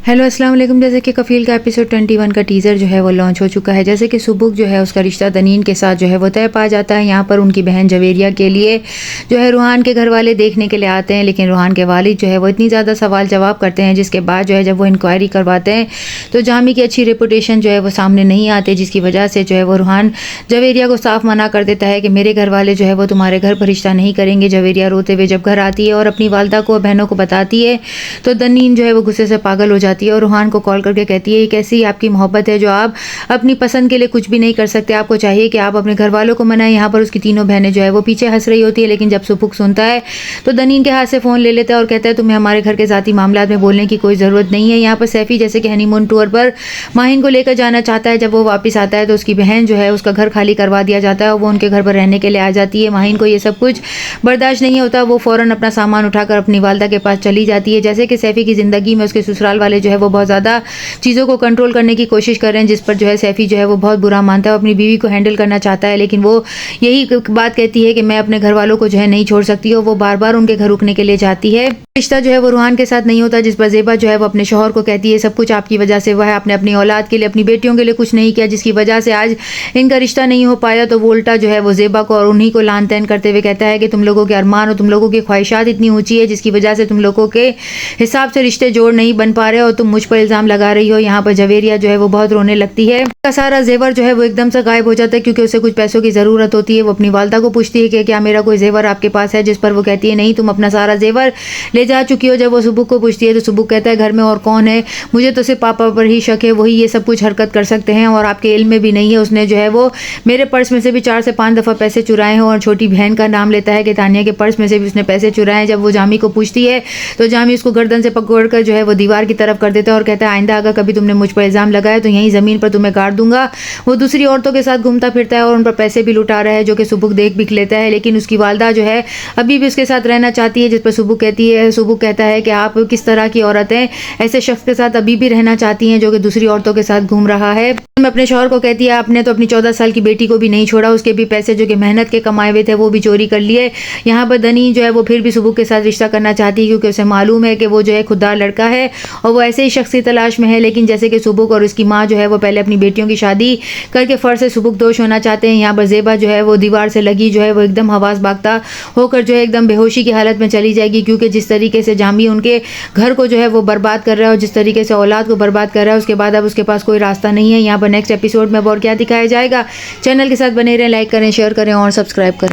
Hello अस्सलाम वालेकुम। जैसे कि कफ़ील का एपिसोड 21 का टीज़र जो है वो लॉन्च हो चुका है। जैसे कि सुबुक जो है उसका रिश्ता दनीन के साथ जो है वो तय पा जाता है। यहाँ पर उनकी बहन जवेरिया के लिए जो है रूहान के घर वाले देखने के लिए आते हैं, लेकिन रूहान के वालिद जो है वो इतनी ज़्यादा सवाल जवाब करते हैं, जिसके बाद जो है जब वो इंक्वायरी करवाते हैं तो जामी की अच्छी रेपुटेशन जो है वो सामने नहीं आती, जिसकी वजह से जो है वो रूहान जवेरिया को साफ मना कर देता है कि मेरे घर वाले जो है वो तुम्हारे घर पर रिश्ता नहीं करेंगे। जवेरिया रोते हुए जब घर आती है और अपनी वालदा को बहनों को बताती है तो दनीन जो है वो गुस्से से पागल हो जाती है और रूहान को कॉल करके कहती है ये कैसी आपकी मोहब्बत है जो आप अपनी पसंद के लिए कुछ भी नहीं कर सकते। आपको चाहिए कि आप अपने घर वालों को मनाएं। यहाँ पर उसकी तीनों बहनें जो है वो पीछे हंस रही होती है, लेकिन जब सुबुक सुनता है तो दनीन के हाथ से फ़ोन ले लेता है और कहता है तुम्हें हमारे घर के ज़ाती मामलात में बोलने की कोई ज़रूरत नहीं है। यहाँ पर सैफ़ी जैसे कि हनीमून टूर पर माहिन को लेकर जाना चाहता है। जब वो वापस आता है तो उसकी बहन जो है उसका घर खाली करवा दिया जाता है और वो उनके घर पर रहने के लिए आ जाती है। माहिन को ये सब कुछ बर्दाश्त नहीं होता। वो फ़ौरन अपना सामान उठाकर अपनी वालदा के पास चली जाती है। जैसे कि सैफ़ी की ज़िंदगी में उसके ससुराल वाले जो है वो बहुत ज़्यादा चीज़ों को कंट्रोल करने की कोशिश कर रहे हैं, जिस पर जो है सैफ़ी जो है वो बहुत बुरा मानता है। वो अपनी बीवी को हैंडल करना चाहता है, लेकिन वो यही बात कहती है कि मैं अपने घर वालों को जो है नहीं छोड़ सकती, और वो बार बार उनके घर रुकने के लिए जाती है। रिश्ता जो है वो रूहान के साथ नहीं होता, जिस पर ज़ेबा जो है वो अपने शौहर को कहती है सब कुछ आपकी वजह से हुआ है, आपने अपनी औलाद के लिए अपनी बेटियों के लिए कुछ नहीं किया, जिसकी वजह से आज इनका रिश्ता नहीं हो पाया। तो वो उल्टा जो है वो ज़ेबा को और उन्हीं को लान तैन करते हुए कहता है कि तुम लोगों के अरमान और तुम लोगों की ख्वाहिशात इतनी ऊंची है जिसकी वजह से तुम लोगों के हिसाब से रिश्ते जोड़ नहीं बन पा रहे और तुम मुझ पर इल्ज़ाम लगा रही हो। यहाँ पर जवेरिया जो है वो बहुत रोने लगती है। उसका सारा जेवर जो है वो एकदम से गायब हो जाता है क्योंकि उसे कुछ पैसों की ज़रूरत होती है। वो अपनी वालदा को पूछती है कि क्या मेरा कोई जेवर आपके पास है, जिस पर वो कहती है नहीं, तुम अपना सारा जेवर ले जा चुकी हो। जब वो सुबुक को पूछती है तो सुबुक कहता है घर में और कौन है, मुझे तो सिर्फ पापा पर ही शक है, वही ये सब कुछ हरकत कर सकते हैं और आपके इल्म में भी नहीं है। उसने जो है वो मेरे पर्स में से भी 4 से 5 दफ़ा पैसे चुराए हैं और छोटी बहन का नाम लेता है कि तानिया के पर्स में से भी उसने पैसे चुराए हैं। जब वो जामी को पूछती है तो जामी उसको गर्दन से पकड़कर जो है वो दीवार की तरफ कर देता है और कहता है आइंदा अगर कभी तुमने मुझ पर इल्ज़ाम लगाया तो यहीं ज़मीन पर तुम्हें गाड़ दूंगा। वो दूसरी औरतों के साथ घूमता फिरता है और उन पर पैसे भी लुटा रहा है, जो कि सुबुक देख भी लेता है, लेकिन उसकी वालदा जो है अभी भी उसके साथ रहना चाहती है, जिस पर सुबुक कहता है कि आप किस तरह की औरत हैं, ऐसे शख्स के साथ अभी भी रहना चाहती हैं जो कि दूसरी औरतों के साथ घूम रहा है। मैं अपने शौहर को कहती है आपने तो अपनी 14 साल की बेटी को भी नहीं छोड़ा, उसके भी पैसे जो कि मेहनत के कमाए हुए थे वो भी चोरी कर लिए। यहाँ पर दनी जो है वो फिर भी सुबुक के साथ रिश्ता करना चाहती है क्योंकि उसे मालूम है कि वो जो है खुददार लड़का है और वो ऐसे ही शख्स की तलाश में है। लेकिन जैसे कि सुबुक और उसकी माँ जो है वो पहले अपनी बेटियों की शादी करके फर्ज से सुबुक दोष होना चाहते हैं। यहाँ पर ज़ेबा जो है वो दीवार से लगी जो है वो एकदम हवास भागता होकर जो है एकदम बेहोशी की हालत में चली जाएगी, क्योंकि जिस तरीके से जामी उनके घर को जो है वो बर्बाद कर रहा है और जिस तरीके से औलाद को बर्बाद कर रहा है, उसके बाद अब उसके पास कोई रास्ता नहीं है। यहाँ पर नेक्स्ट एपिसोड में और क्या दिखाया जाएगा। चैनल के साथ बने रहें, लाइक करें, शेयर करें और सब्सक्राइब करें।